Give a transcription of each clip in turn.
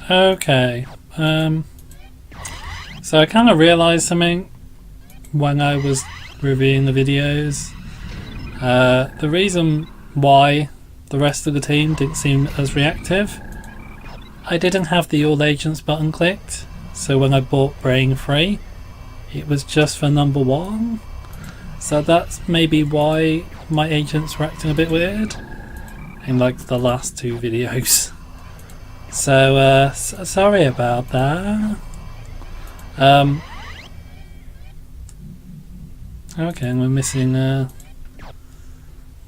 Okay. So I kind of realised something when I was reviewing the videos. The reason why the rest of the team didn't seem as reactive, I didn't have the all agents button clicked, so when I bought Brain Free it was just for number 1, so that's maybe why my agents were acting a bit weird in like the last 2 videos. So sorry about that. Okay, and we're missing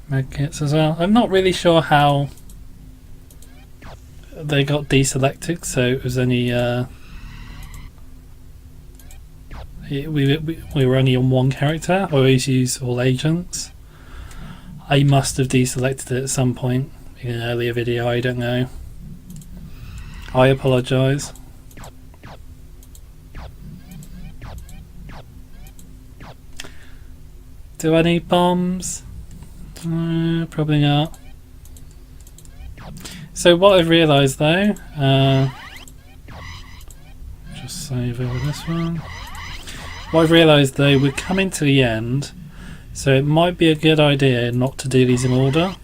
medkits as well. I'm not really sure how they got deselected, so it was only we were only on 1 character. I always use all agents. I must have deselected it at some point in an earlier video, I don't know. I apologise. Do I need bombs? Probably not. So what I've realised though, just save over this one. What I've realised though, we're coming to the end, so it might be a good idea not to do these in order.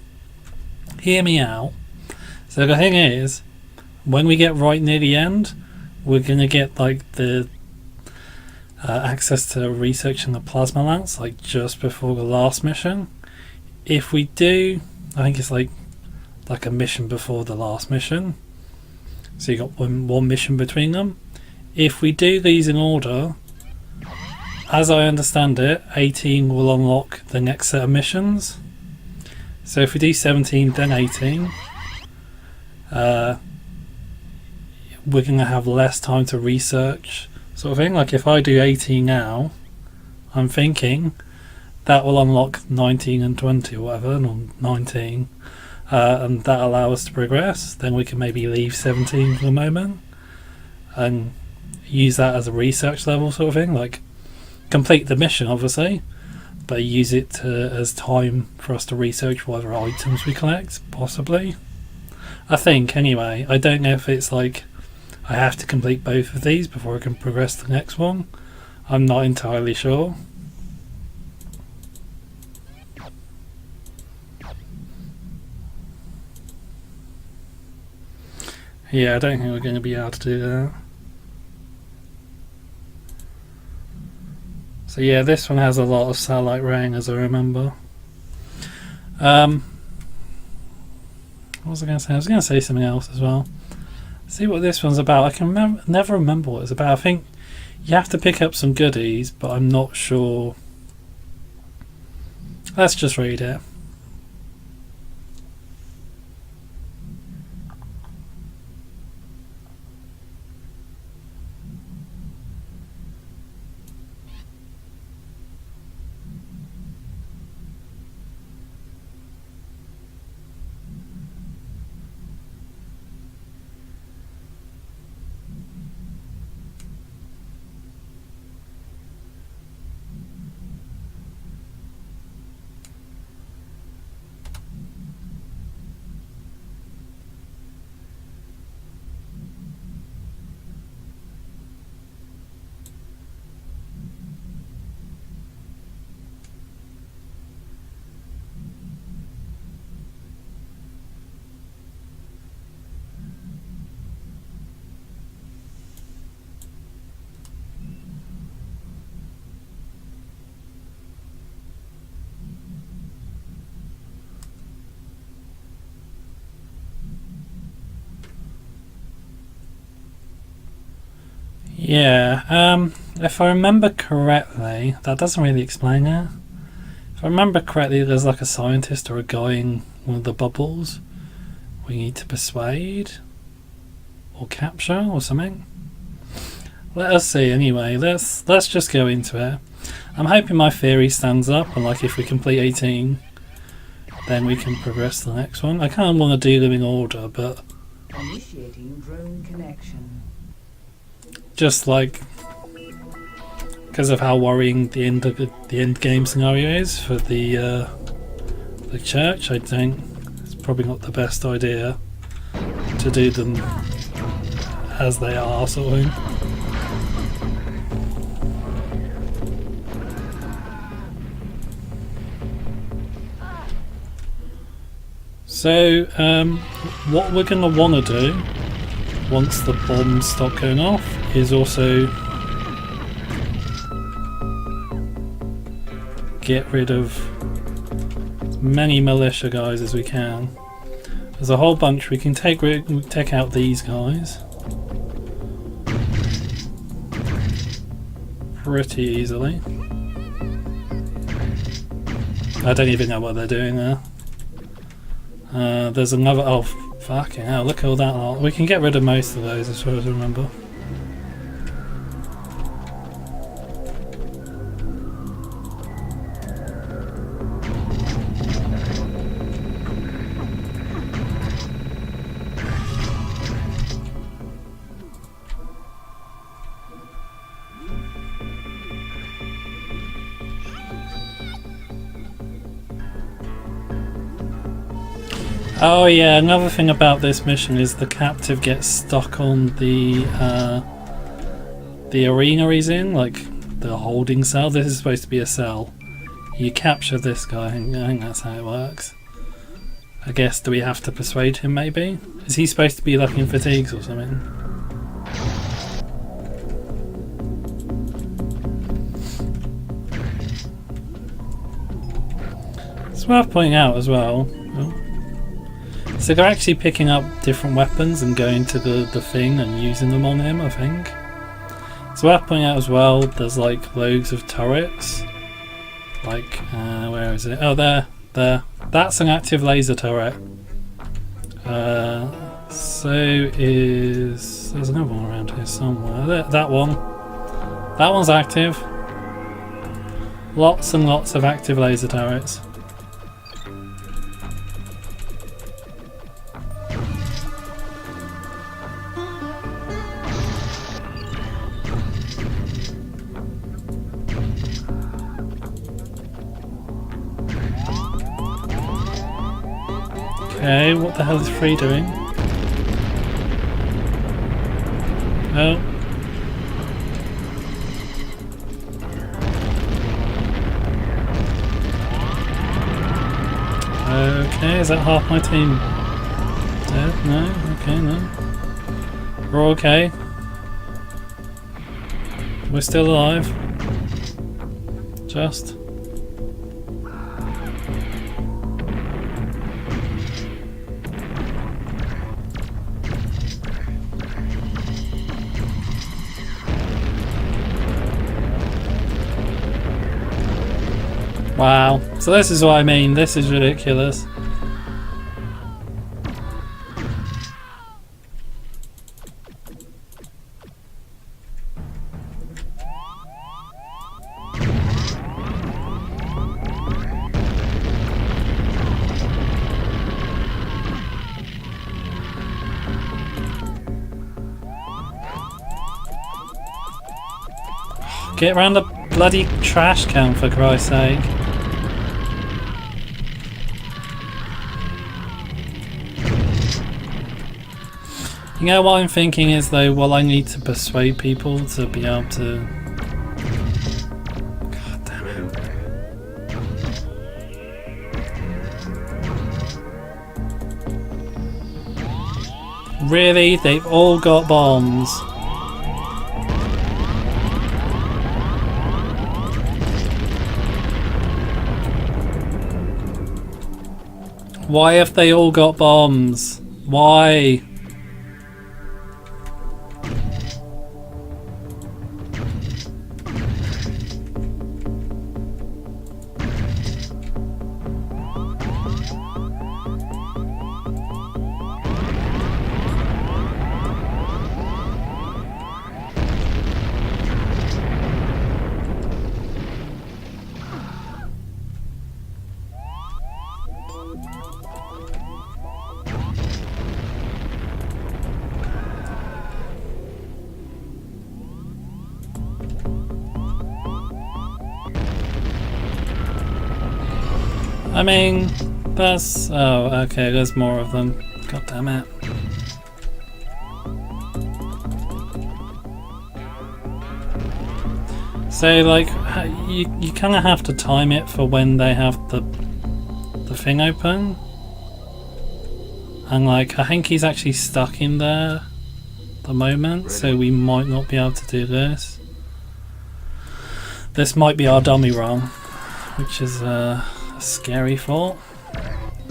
Hear me out. So the thing is, when we get right near the end, we're going to get like the access to researching the plasma lance like just before the last mission. If we do, I think it's like a mission before the last mission, so you got one mission between them. If we do these in order, as I understand it, 18 will unlock the next set of missions. So if we do 17 then 18, we're going to have less time to research, sort of thing. Like if I do 18 now, I'm thinking that will unlock 19 and 20 or whatever, or 19, and that allow us to progress. Then we can maybe leave 17 for the moment and use that as a research level sort of thing, like complete the mission obviously, but use it as time for us to research whatever items we collect, possibly. I think anyway. I don't know if it's like I have to complete both of these before I can progress to the next one. I'm not entirely sure. Yeah, I don't think we're going to be able to do that. So yeah, this one has a lot of satellite rain, as I remember. What was I going to say? I was going to say something else as well. See what this one's about. I can never remember what it's about. I think you have to pick up some goodies, but I'm not sure. Let's just read it. Yeah, if I remember correctly, that doesn't really explain it. If I remember correctly, there's like a scientist or a guy in one of the bubbles we need to persuade or capture or something. Let us see anyway. Let's just go into it. I'm hoping my theory stands up, and like if we complete 18, then we can progress to the next one. I kind of want to do them in order, but initiating drone connection. Just like because of how worrying the end game scenario is for the church, I think it's probably not the best idea to do them as they are, sort of thing. So, what we're going to want to do once the bombs stop going off is also get rid of as many militia guys as we can. There's a whole bunch. We can take out these guys pretty easily. I don't even know what they're doing there. There's another. Oh, fucking hell! Look at all that lot. We can get rid of most of those, as far as I remember. Oh yeah, another thing about this mission is the captive gets stuck on the arena he's in, like the holding cell. This is supposed to be a cell. You capture this guy, I think that's how it works. I guess, do we have to persuade him maybe? Is he supposed to be like in fatigues or something? It's worth pointing out as well. Oh. So they're actually picking up different weapons and going to the thing and using them on him, I think. It's worth pointing out as well, there's like loads of turrets. Like, where is it? Oh, there. That's an active laser turret. So is... There's another one around here somewhere. That one. That one's active. Lots and lots of active laser turrets. Okay, what the hell is Free doing? Oh. Okay, is that half my team dead? No? Okay, no. We're okay. We're still alive. Just. Wow, so this is what I mean, this is ridiculous. Get around the bloody trash can, for Christ's sake. You know what I'm thinking is though, well, I need to persuade people to be able to... God damn it. Really? They've all got bombs. Why have they all got bombs? Why? I mean, that's... Oh, okay, there's more of them. God damn it. So like you kind of have to time it for when they have the thing open, and like I think he's actually stuck in there at the moment, so we might not be able to do this. This might be our dummy run, which is a scary thought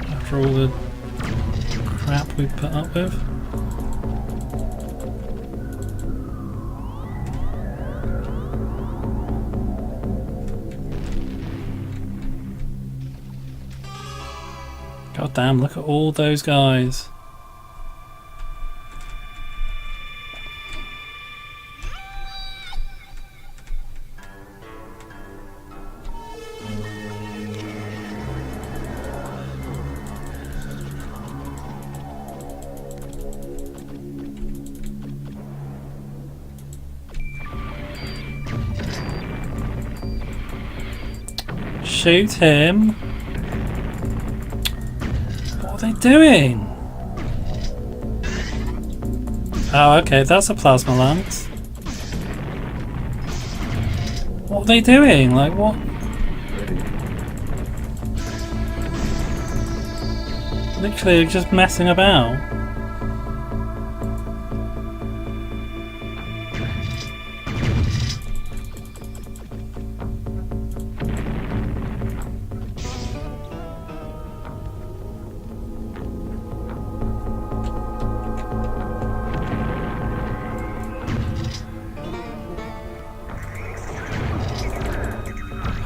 after all the crap we put up with. God damn, look at all those guys. Shoot him. What are they doing? Oh, okay, that's a plasma lance. What are they doing? Like, what? Literally just messing about.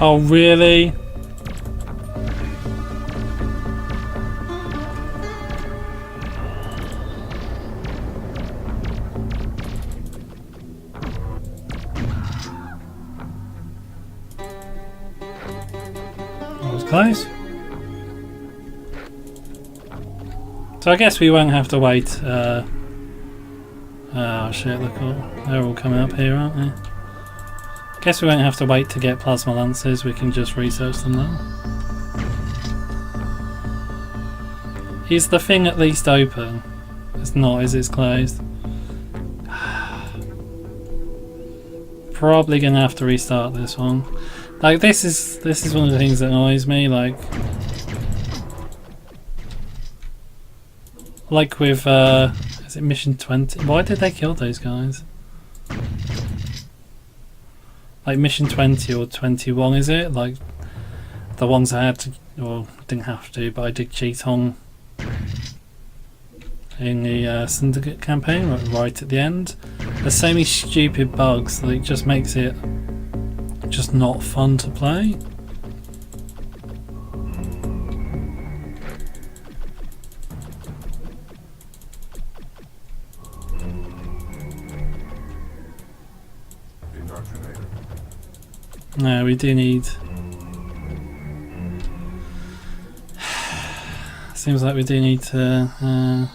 Oh, really? That was close. So I guess we won't have to wait. Oh shit, look, they're all coming up here, aren't they? Guess we won't have to wait to get plasma lances, we can just research them now. Is the thing at least open? It's not, is it closed? Probably gonna have to restart this one. Like this is one of the things that annoys me, like with is it mission 20? Why did they kill those guys? Like mission 20 or 21, is it? Like the ones I had to, or didn't have to, but I did cheat on in the Syndicate campaign, right at the end. There's so many stupid bugs that it just makes it just not fun to play. No, we do need... Seems like we do need to...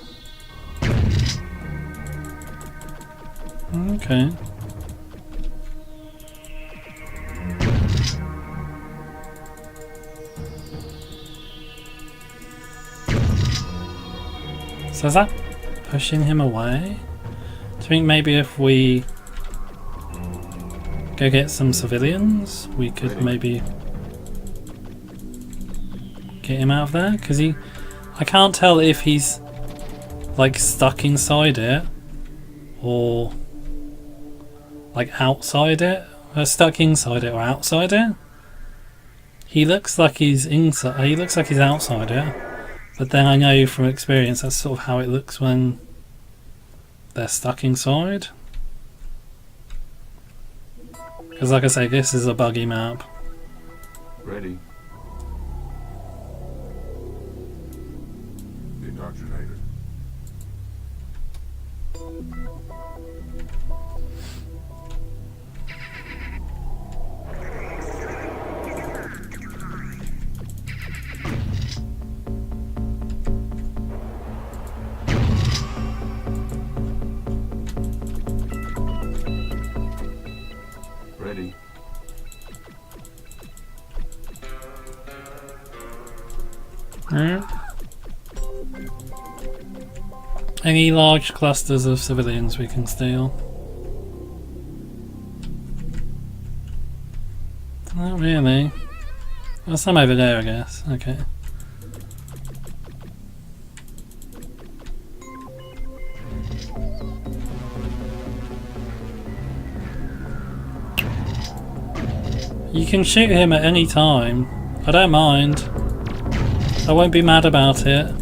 Okay. So is that pushing him away? Do you think maybe if we go get some civilians, we could maybe get him out of there? Because I can't tell if he's like stuck inside it or like outside it, stuck inside it or outside it. He looks like he's inside. He looks like he's outside it, but then I know from experience that's sort of how it looks when they're stuck inside. Because like I say, this is a buggy map. Ready. Indoctrinated. Ready. Any large clusters of civilians we can steal. Not really. Well, some over there, I guess. Okay. You can shoot him at any time. I don't mind. I won't be mad about it.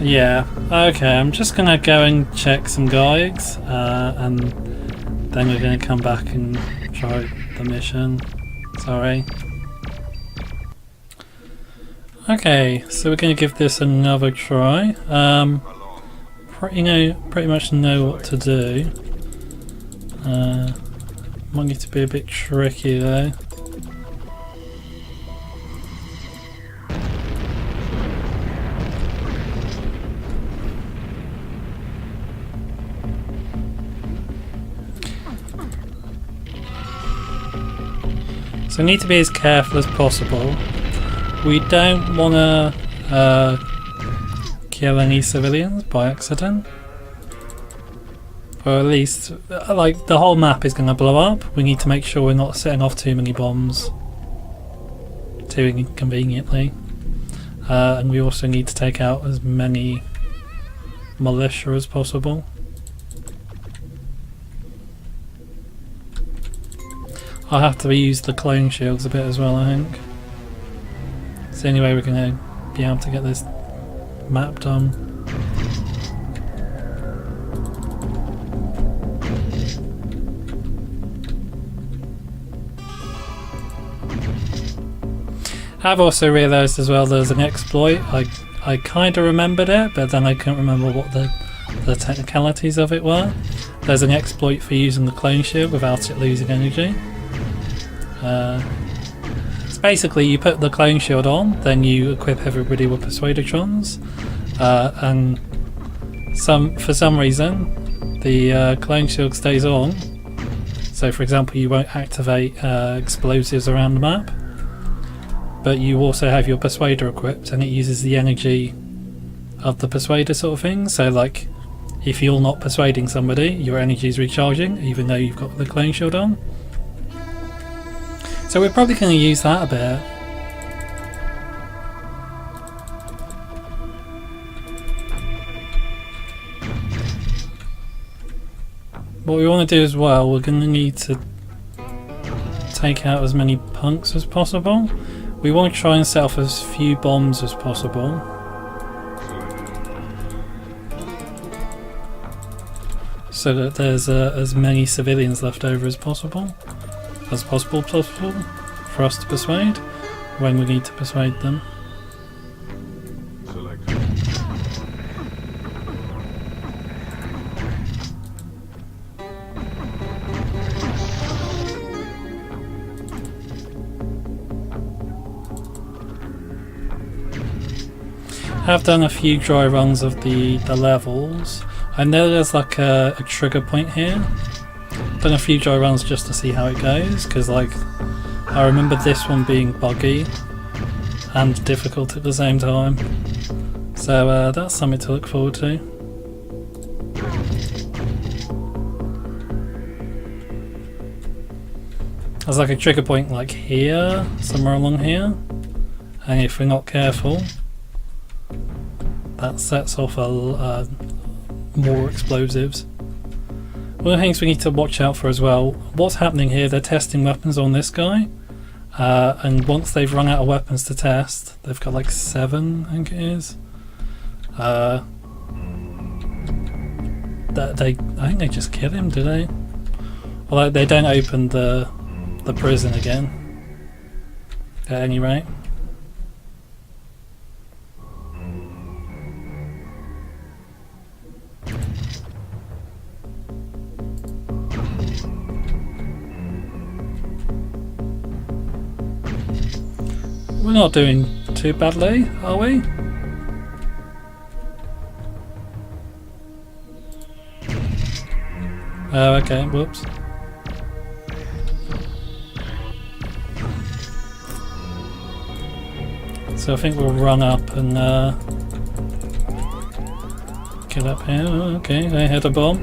Yeah, okay, I'm just gonna go and check some guides, and then we're gonna come back and try the mission. Sorry. Okay, so we're gonna give this another try. Pretty much know what to do. Might need to be a bit tricky though. So we need to be as careful as possible. We don't want to kill any civilians by accident. Or at least, like, the whole map is going to blow up. We need to make sure we're not setting off too many bombs too inconveniently. And we also need to take out as many militia as possible. I'll have to use the clone shields a bit as well, I think. It's the only way we're going to be able to get this map done. I've also realised as well there's an exploit. I kind of remembered it, but then I couldn't remember what the technicalities of it were. There's an exploit for using the clone shield without it losing energy. It's basically you put the clone shield on, then you equip everybody with persuadotrons, and for some reason the clone shield stays on. So for example, you won't activate explosives around the map, but you also have your persuader equipped and it uses the energy of the persuader sort of thing. So like if you're not persuading somebody, your energy is recharging even though you've got the clone shield on. So we're probably going to use that a bit. What we want to do as well, we're going to need to take out as many punks as possible. We want to try and set off as few bombs as possible. So that there's as many civilians left over as possible. Possible for us to persuade when we need to persuade them. Select. I've done a few dry runs of the levels. I know there's like a trigger point here. Done a few dry runs just to see how it goes, because like I remember this one being buggy and difficult at the same time, so that's something to look forward to. There's like a trigger point like here, somewhere along here, and if we're not careful that sets off more explosives. One of the things we need to watch out for as well, what's happening here, they're testing weapons on this guy, and once they've run out of weapons to test, they've got like 7, I think it is. I think they just kill him, do they? Although they don't open the prison again, at any rate. We're not doing too badly, are we? Oh, okay, whoops. So I think we'll run up and get up here. Oh, okay, they hit a bomb.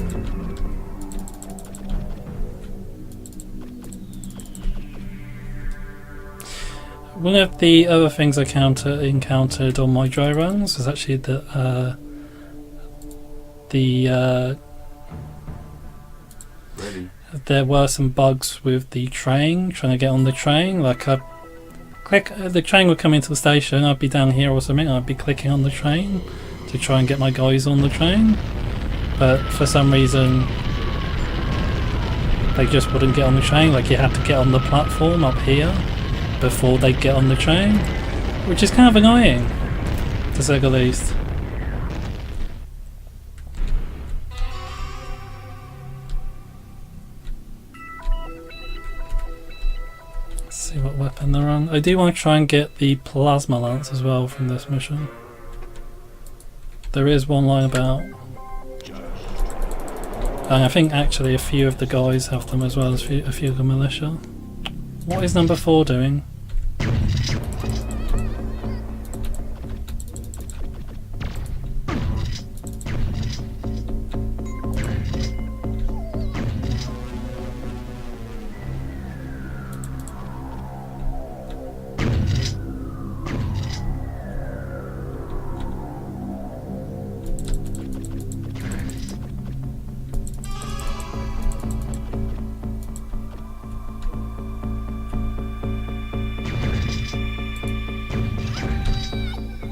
One of the other things I encountered on my dry runs was actually that Ready. there were some bugs with the train, trying to get on the train. Like the train would come into the station, I'd be down here or something, and I'd be clicking on the train to try and get my guys on the train. But for some reason, they just wouldn't get on the train. Like you had to get on the platform up here before they get on the train, which is kind of annoying, to say the least. Let's see what weapon they're on. I do want to try and get the plasma lance as well from this mission. There is one lying about, and I think actually a few of the guys have them as well as a few of the militia. What is number 4 doing?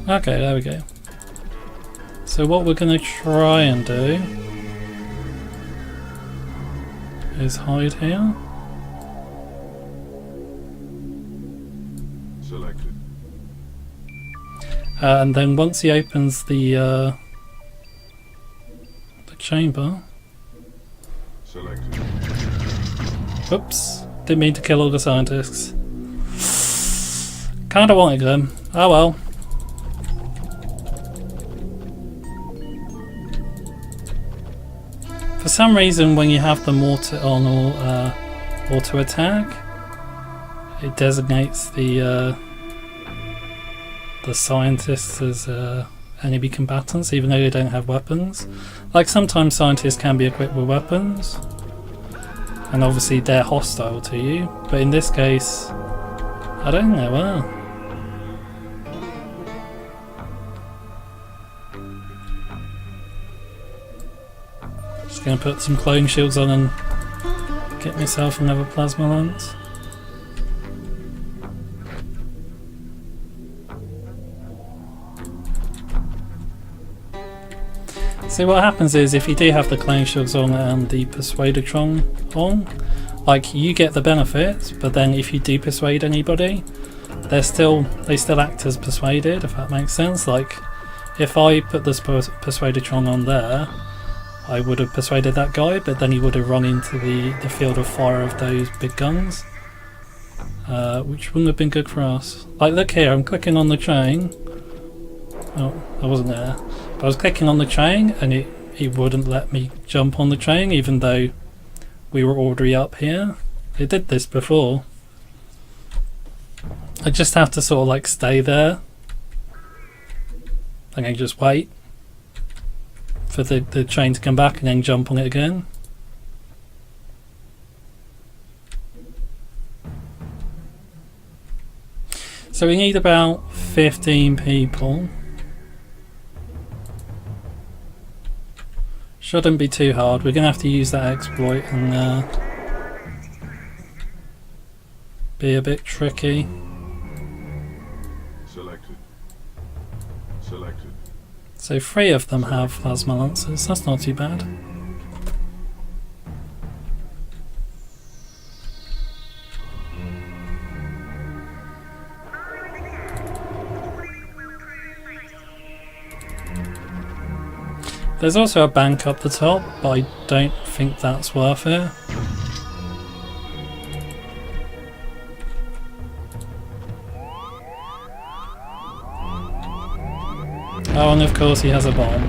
Okay, there we go. So what we're going to try and do is hide here. Selected. And then once he opens the chamber... Selected. Oops, didn't mean to kill all the scientists. Kinda wanted them. Oh well. For some reason, when you have them auto on or auto attack, it designates the scientists as enemy combatants, even though they don't have weapons. Like sometimes scientists can be equipped with weapons, and obviously they're hostile to you. But in this case, I don't know. Well. Just gonna put some clone shields on and get myself another plasma lance. See, what happens is if you do have the clone shields on and the persuadatron on, like you get the benefits, but then if you do persuade anybody, they still act as persuaded, if that makes sense. Like if I put this persuadatron on there, I would have persuaded that guy, but then he would have run into the field of fire of those big guns, which wouldn't have been good for us. Like look here, I'm clicking on the train. Oh, I wasn't there. But I was clicking on the train and it wouldn't let me jump on the train even though we were already up here. It did this before. I just have to sort of like stay there and then just wait for the train to come back and then jump on it again. So we need about 15 people. Shouldn't be too hard. We're going to have to use that exploit and be a bit tricky. Selected. Selected. So 3 of them have plasma lancers. That's not too bad. There's also a bank up the top, but I don't think that's worth it. Oh, and of course he has a bomb.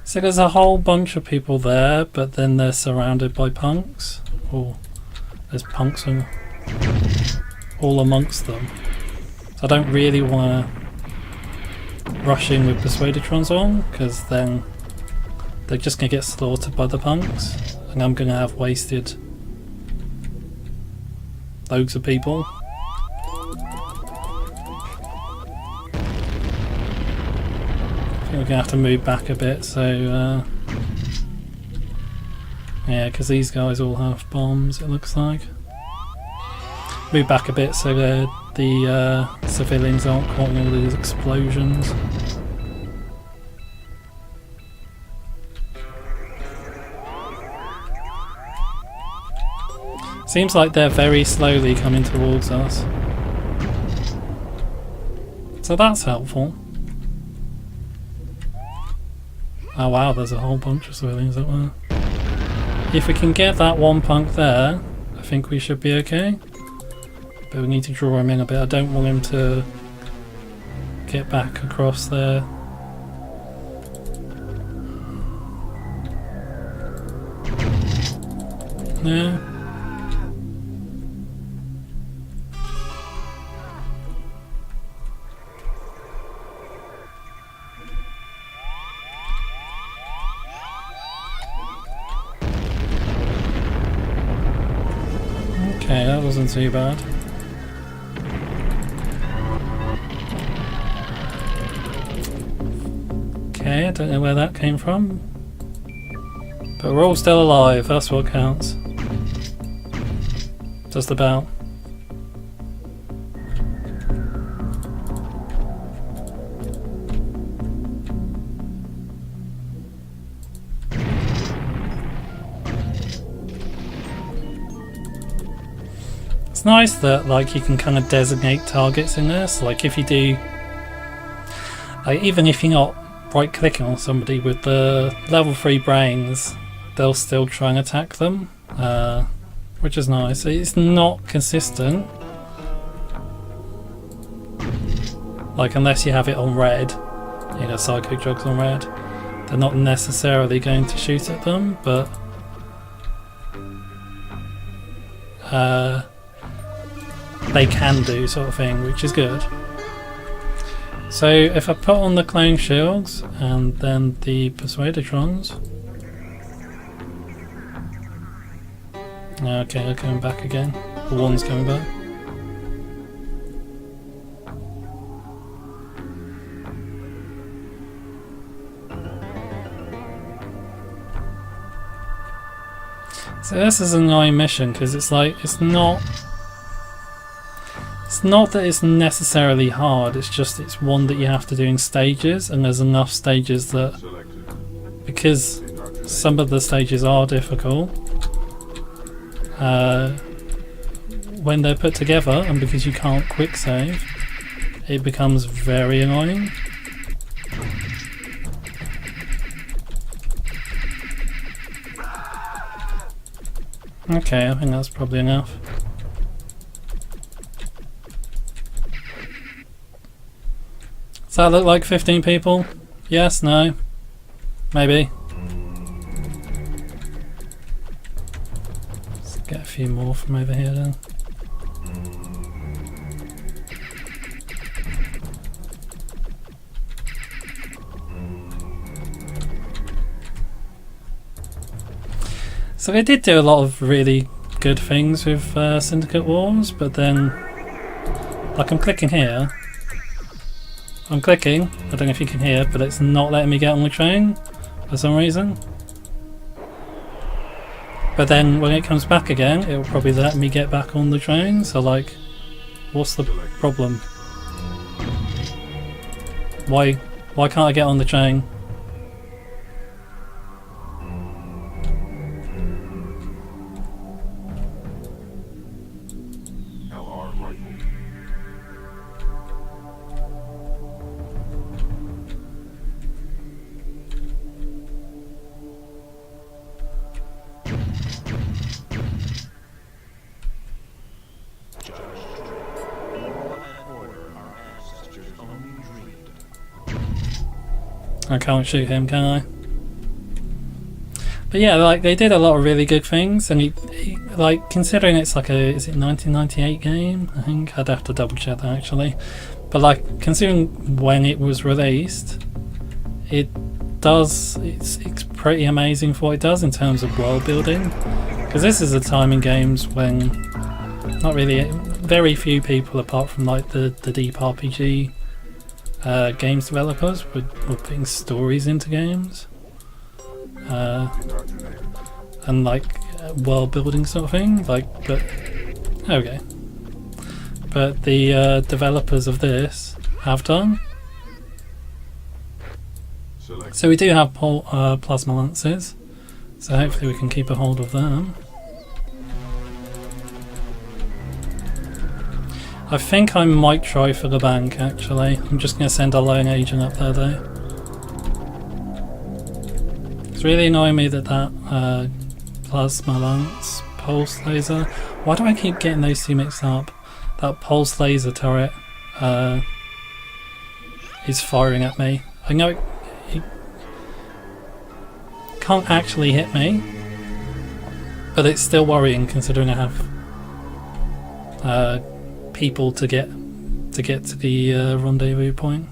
So there's a whole bunch of people there, but then they're surrounded by punks. Or there's punks all amongst them. So I don't really want to rush in with Persuadetrons on, because then they're just going to get slaughtered by the punks. And I'm going to have wasted loads of people. I think we're going to have to move back a bit, so yeah, because these guys all have bombs, it looks like. Move back a bit so the civilians aren't caught in all these explosions. Seems like they're very slowly coming towards us. So that's helpful. Oh wow, there's a whole bunch of civilians up there. If we can get that one punk there, I think we should be okay. But we need to draw him in a bit. I don't want him to get back across there. Yeah. Okay, that wasn't too bad. Okay, I don't know where that came from. But we're all still alive, that's what counts. Just about. It's nice that like you can kind of designate targets in this. Like if you do, like even if you're not right clicking on somebody with the level 3 brains, they'll still try and attack them, which is nice. It's not consistent, like unless you have it on red, you know, psycho drugs on red, they're not necessarily going to shoot at them, but they can do, sort of thing, which is good. So if I put on the clone shields and then the Persuadetrons. Okay, they're coming back again. The one's coming back. So this is an annoying mission because it's like, it's not that it's necessarily hard, it's just it's one that you have to do in stages, and there's enough stages that, because some of the stages are difficult, when they're put together and because you can't quick save, it becomes very annoying. Okay, I think that's probably enough. Does that look like 15 people? Yes, no, maybe. Let's get a few more from over here then. So they did do a lot of really good things with Syndicate Wars, but then, like I'm clicking here, I'm clicking, I don't know if you can hear, but it's not letting me get on the train for some reason. But then when it comes back again, it will probably let me get back on the train, so like, what's the problem? Why can't I get on the train? I can't shoot him, can I? But yeah, like they did a lot of really good things, and like considering it's like is it 1998 game? I think I'd have to double check that actually. But like considering when it was released, it's pretty amazing for what it does in terms of world building. Because this is a time in games when not really very few people apart from like the deep RPG games developers were putting stories into games. And like world building sort of thing, like, but okay. But the developers of this have done. So we do have plasma lances, so hopefully we can keep a hold of them. I think I might try for the bank actually. I'm just going to send a lone agent up there though. It's really annoying me that plasma lance, pulse laser. Why do I keep getting those two mixed up? That pulse laser turret is firing at me. I know it can't actually hit me, but it's still worrying considering I have people to get to the rendezvous point.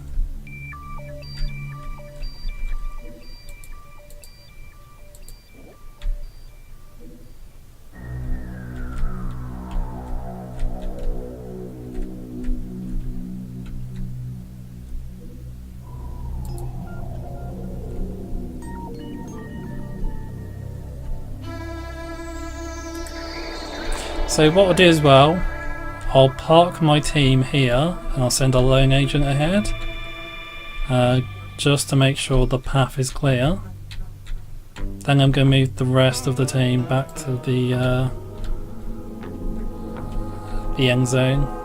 So what I'll do as well, I'll park my team here and I'll send a lone agent ahead just to make sure the path is clear. Then I'm going to move the rest of the team back to the end zone.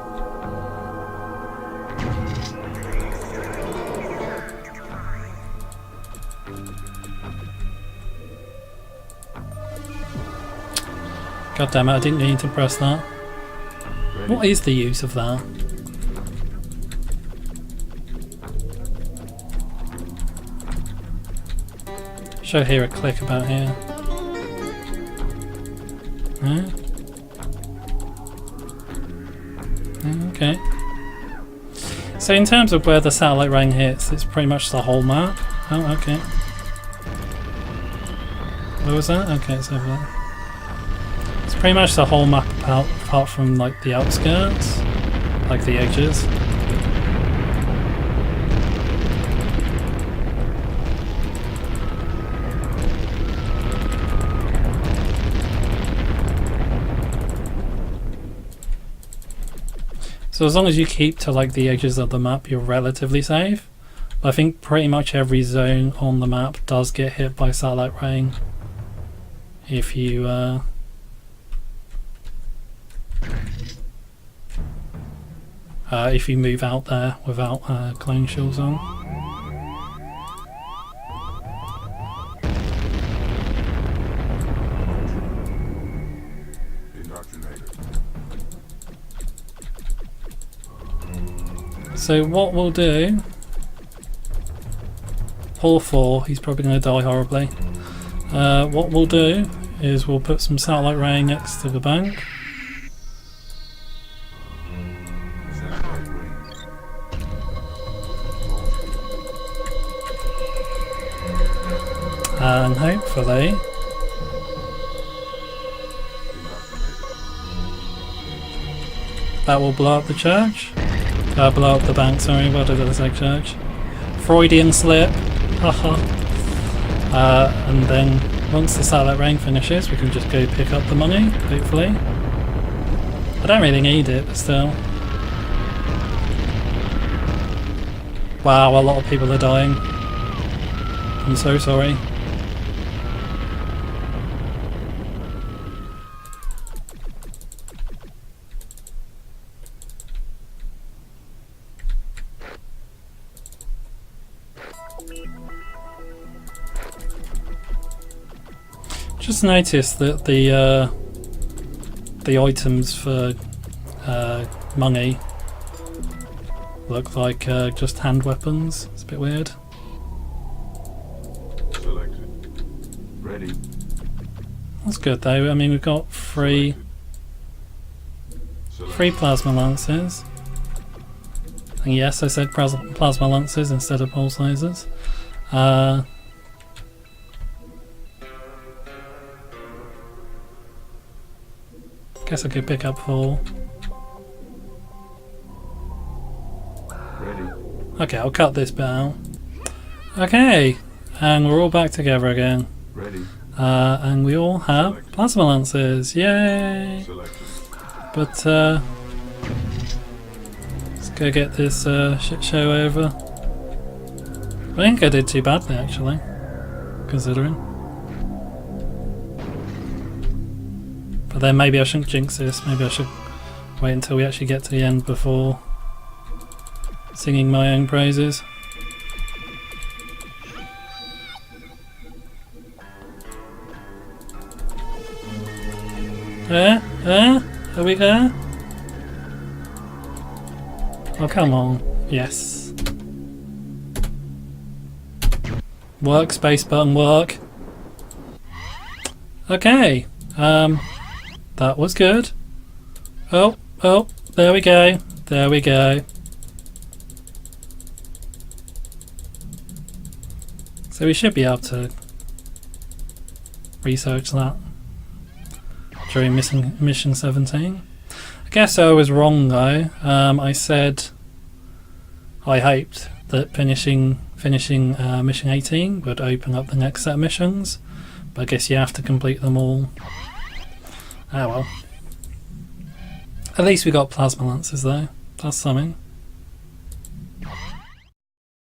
God damn it, I didn't need to press that. What is the use of that? Should hear a click about here. No? Okay. So in terms of where the satellite ring hits, it's pretty much the whole map. Oh, okay. Where was that? Okay, it's over there. It's pretty much the whole map apart from like the outskirts, like the edges. So as long as you keep to like the edges of the map, you're relatively safe. But I think pretty much every zone on the map does get hit by satellite rain if you move out there without clone shields on. So what we'll do, Paul 4, he's probably going to die horribly. What we'll do is we'll put some satellite ray next to the bank. And hopefully that will blow up the church. Blow up the bank, sorry, what did I say, church? Freudian slip, haha. And then once the satellite rain finishes, we can just go pick up the money, hopefully. I don't really need it, but still. Wow, a lot of people are dying. I'm so sorry. Just noticed that the items for money look like just hand weapons. It's a bit weird. Selected. Ready. That's good though. I mean, we've got three plasma lances. And yes, I said plasma lances instead of pulse lasers. Guess I could pick up 4. Ready. Okay, I'll cut this bit out. Okay, and we're all back together again. Ready. And we all have plasma lances. Yay! Selected. But let's go get this shit show over. I think I did too badly actually, considering. But then maybe I shouldn't jinx this. Maybe I should wait until we actually get to the end before singing my own praises. Are we there? Oh, come on. Yes. Work, space button, work. Okay. That was good. Oh, there we go. There we go. So we should be able to research that during mission 17. I guess I was wrong though. I said I hoped that finishing mission 18 would open up the next set of missions, but I guess you have to complete them all. Ah well. At least we got plasma lances though. That's something.